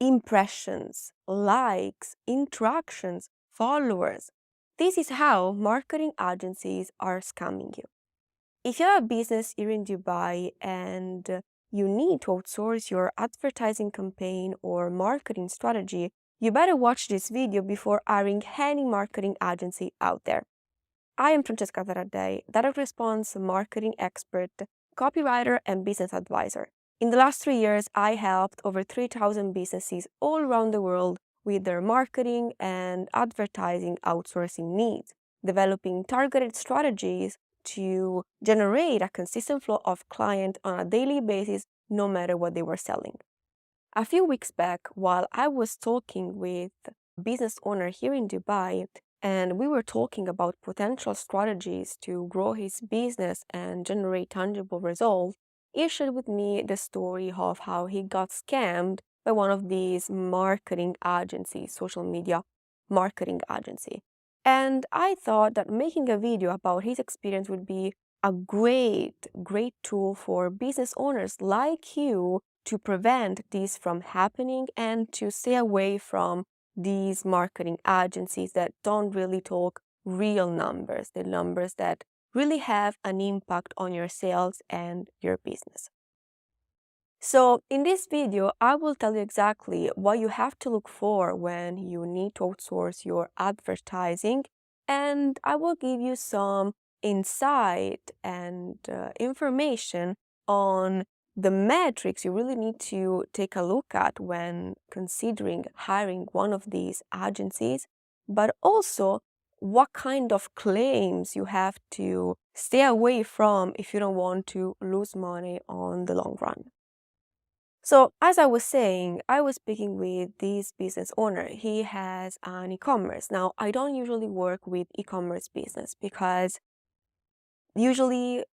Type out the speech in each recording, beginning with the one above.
impressions, likes, interactions, followers. This is how marketing agencies are scamming you. If you have a business here in Dubai and you need to outsource your advertising campaign or marketing strategy, you better watch this video before hiring any marketing agency out there. I am Francesca Taraddei, direct response marketing expert, copywriter, and business advisor. In the last 3 years, I helped over 3,000 businesses all around the world with their marketing and advertising outsourcing needs, developing targeted strategies to generate a consistent flow of clients on a daily basis, no matter what they were selling. A few weeks back, while I was talking with a business owner here in Dubai, and we were talking about potential strategies to grow his business and generate tangible results, he shared with me the story of how he got scammed by one of these marketing agencies, social media marketing agency. And I thought that making a video about his experience would be a great tool for business owners like you to prevent this from happening and to stay away from these marketing agencies that don't really talk real numbers, the numbers that really have an impact on your sales and your business. So in this video, I will tell you exactly what you have to look for when you need to outsource your advertising, and I will give you some insight and information on the metrics you really need to take a look at when considering hiring one of these agencies, but also what kind of claims you have to stay away from if you don't want to lose money on the long run. So as I was saying, I was speaking with this business owner. He has an e-commerce. Now, I don't usually work with e-commerce business because usually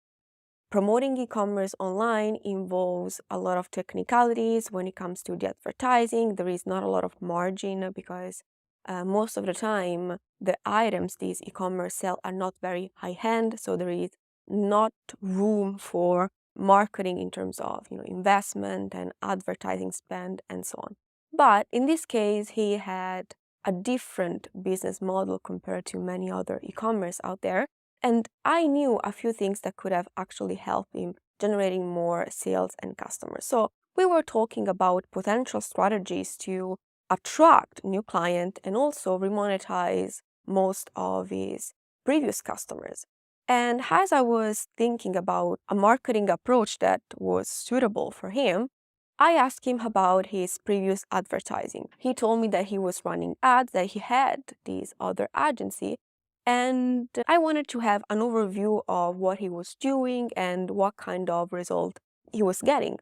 promoting e-commerce online involves a lot of technicalities when it comes to the advertising. There is not a lot of margin because most of the time the items these e-commerce sell are not very high-end, so there is not room for marketing in terms of investment and advertising spend and so on. But in this case, he had a different business model compared to many other e-commerce out there. And I knew a few things that could have actually helped him generating more sales and customers. So we were talking about potential strategies to attract new clients and also remonetize most of his previous customers. And as I was thinking about a marketing approach that was suitable for him, I asked him about his previous advertising. He told me that he was running ads, that he had this other agency, and I wanted to have an overview of what he was doing and what kind of result he was getting.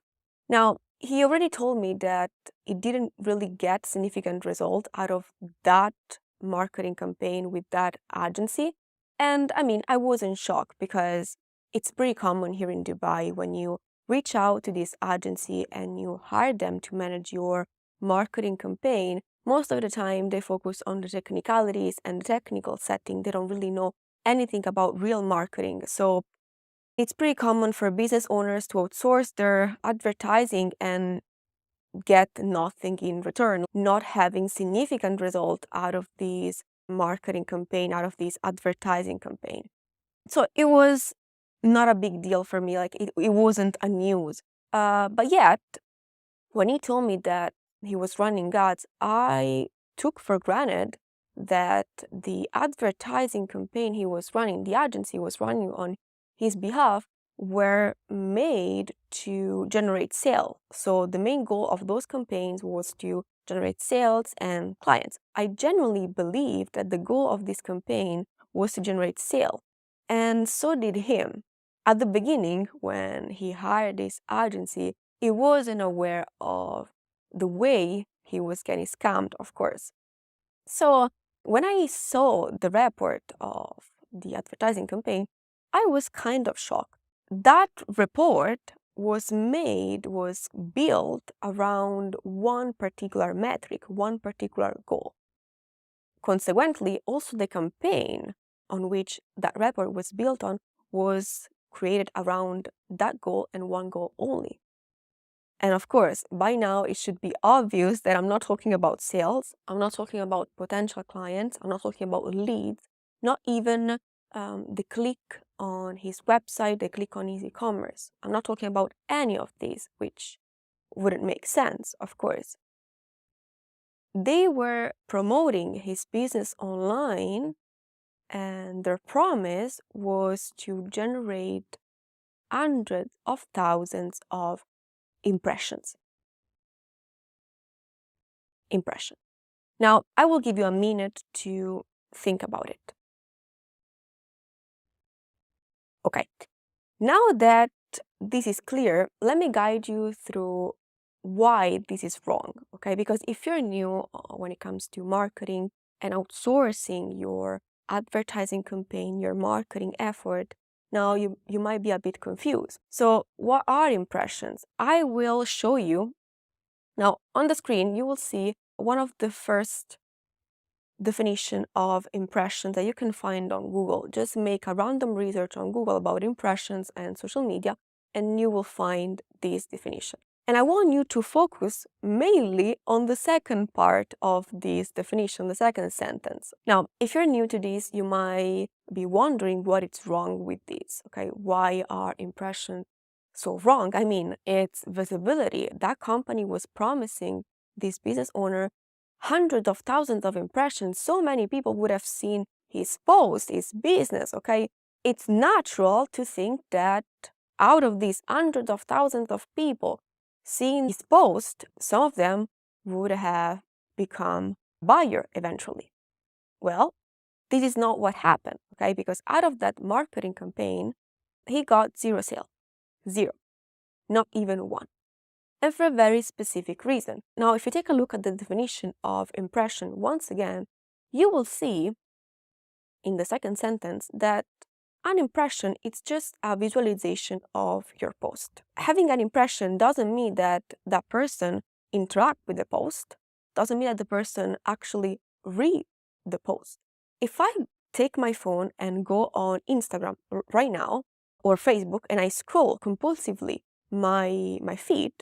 Now, he already told me that he didn't really get significant result out of that marketing campaign with that agency. And I mean, I was in shock because it's pretty common here in Dubai when you reach out to this agency and you hire them to manage your marketing campaign. Most of the time, they focus on the technicalities and the technical setting. They don't really know anything about real marketing. So it's pretty common for business owners to outsource their advertising and get nothing in return, not having significant result out of these marketing campaign, out of this advertising campaign. So it was not a big deal for me, like it wasn't a news. But yet, when he told me that he was running ads, I took for granted that the advertising campaign he was running, the agency was running on his behalf, were made to generate sales. So the main goal of those campaigns was to generate sales and clients. I genuinely believe that the goal of this campaign was to generate sales, and so did him. At the beginning, when he hired this agency, he wasn't aware of the way he was getting scammed, of course. So when I saw the report of the advertising campaign, I was kind of shocked. That report was built around one particular metric, one particular goal. Consequently, also the campaign on which that report was built on was created around that goal and one goal only. And of course, by now it should be obvious that I'm not talking about sales, I'm not talking about potential clients, I'm not talking about leads, not even the click on his website, the click on his e-commerce. I'm not talking about any of these, which wouldn't make sense, of course. They were promoting his business online, and their promise was to generate hundreds of thousands of impressions. Now, I will give you a minute to think about it. Okay, now that this is clear, let me guide you through why this is wrong, okay? Because if you're new when it comes to marketing and outsourcing your advertising campaign, your marketing effort, now you might be a bit confused. So what are impressions? I will show you. Now on the screen, you will see one of the first definition of impressions that you can find on Google. Just make a random research on Google about impressions and social media, and you will find this definition. And I want you to focus mainly on the second part of this definition, the second sentence. Now, if you're new to this, you might be wondering what is wrong with this, okay? Why are impressions so wrong? I mean, it's visibility. That company was promising this business owner hundreds of thousands of impressions. So many people would have seen his post, his business, okay? It's natural to think that out of these hundreds of thousands of people seeing his post, some of them would have become buyer eventually. Well, this is not what happened, okay? Because out of that marketing campaign, he got zero sale, zero, not even one. And for a very specific reason. Now, if you take a look at the definition of impression once again, you will see in the second sentence that an impression is just a visualization of your post. Having an impression doesn't mean that that person interact with the post, doesn't mean that the person actually read the post. If I take my phone and go on Instagram right now or Facebook and I scroll compulsively my feed,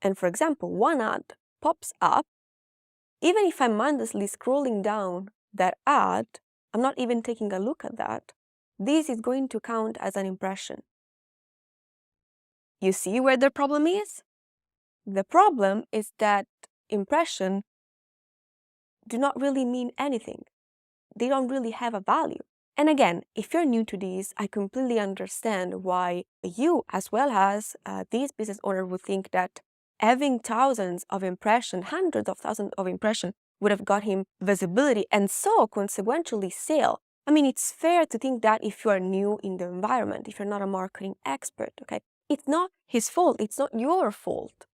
and for example, one ad pops up, even if I'm mindlessly scrolling down that ad, I'm not even taking a look at that, this is going to count as an impression. You see where the problem is? The problem is that impression do not really mean anything. They don't really have a value. And again, if you're new to this, I completely understand why you, as well as this business owner, would think that having thousands of impressions, hundreds of thousands of impressions, would have got him visibility and so consequentially sale. I mean, it's fair to think that if you are new in the environment, if you're not a marketing expert, okay? It's not his fault, it's not your fault.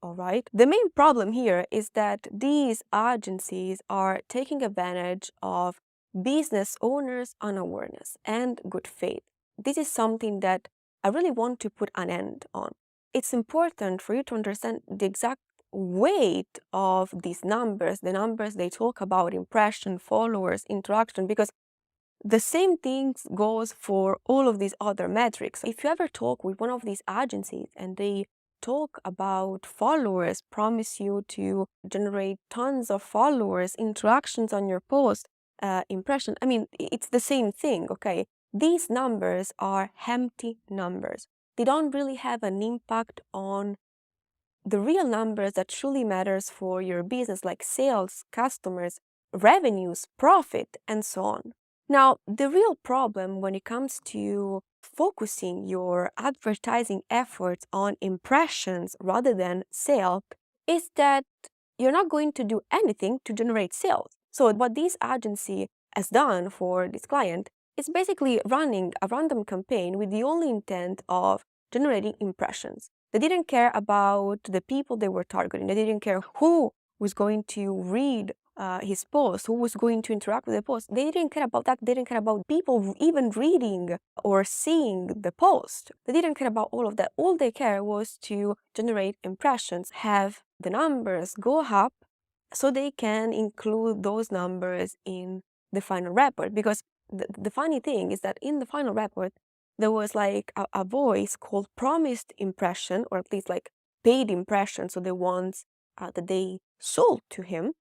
All right. The main problem here is that these agencies are taking advantage of business owners' unawareness and good faith. This is something that I really want to put an end on. It's important for you to understand the exact weight of these numbers, the numbers they talk about, impression, followers, interaction, because the same thing goes for all of these other metrics. If you ever talk with one of these agencies and they talk about followers, promise you to generate tons of followers, interactions on your post, impression, I mean, it's the same thing, okay? These numbers are empty numbers. They don't really have an impact on the real numbers that truly matters for your business, like sales, customers, revenues, profit, and so on. Now, the real problem when it comes to focusing your advertising efforts on impressions rather than sale is that you're not going to do anything to generate sales. So what this agency has done for this client is basically running a random campaign with the only intent of generating impressions. They didn't care about the people they were targeting. They didn't care who was going to read his post, who was going to interact with the post. They didn't care about that. They didn't care about people even reading or seeing the post. They didn't care about all of that. All they care was to generate impressions, have the numbers go up so they can include those numbers in the final report. Because the funny thing is that in the final report, there was like a voice called promised impression, or at least like paid impression, so the ones that they sold to him,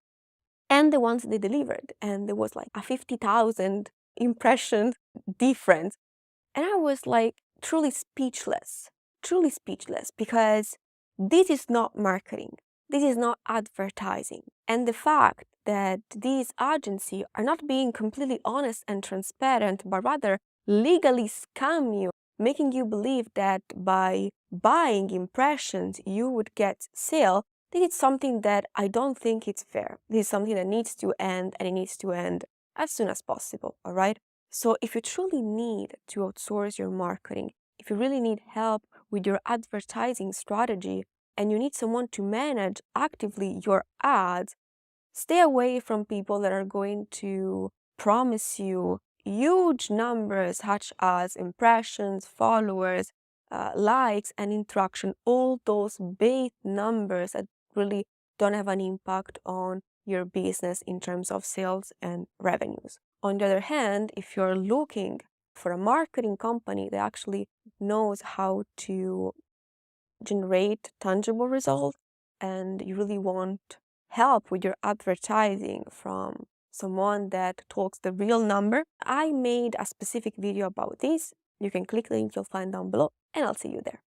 and the ones they delivered. And there was like a 50,000 impression difference. And I was like truly speechless, because this is not marketing. This is not advertising. And the fact that these agencies are not being completely honest and transparent, but rather legally scam you, making you believe that by buying impressions you would get sale, this is something that I don't think it's fair. This is something that needs to end, and it needs to end as soon as possible, all right? So if you truly need to outsource your marketing, if you really need help with your advertising strategy, and you need someone to manage actively your ads, stay away from people that are going to promise you huge numbers such as impressions, followers, likes, and interaction, all those big numbers that really don't have an impact on your business in terms of sales and revenues. On the other hand, if you're looking for a marketing company that actually knows how to generate tangible results, and you really want help with your advertising from someone that talks the real number, I made a specific video about this. You can click the link you'll find down below, and I'll see you there.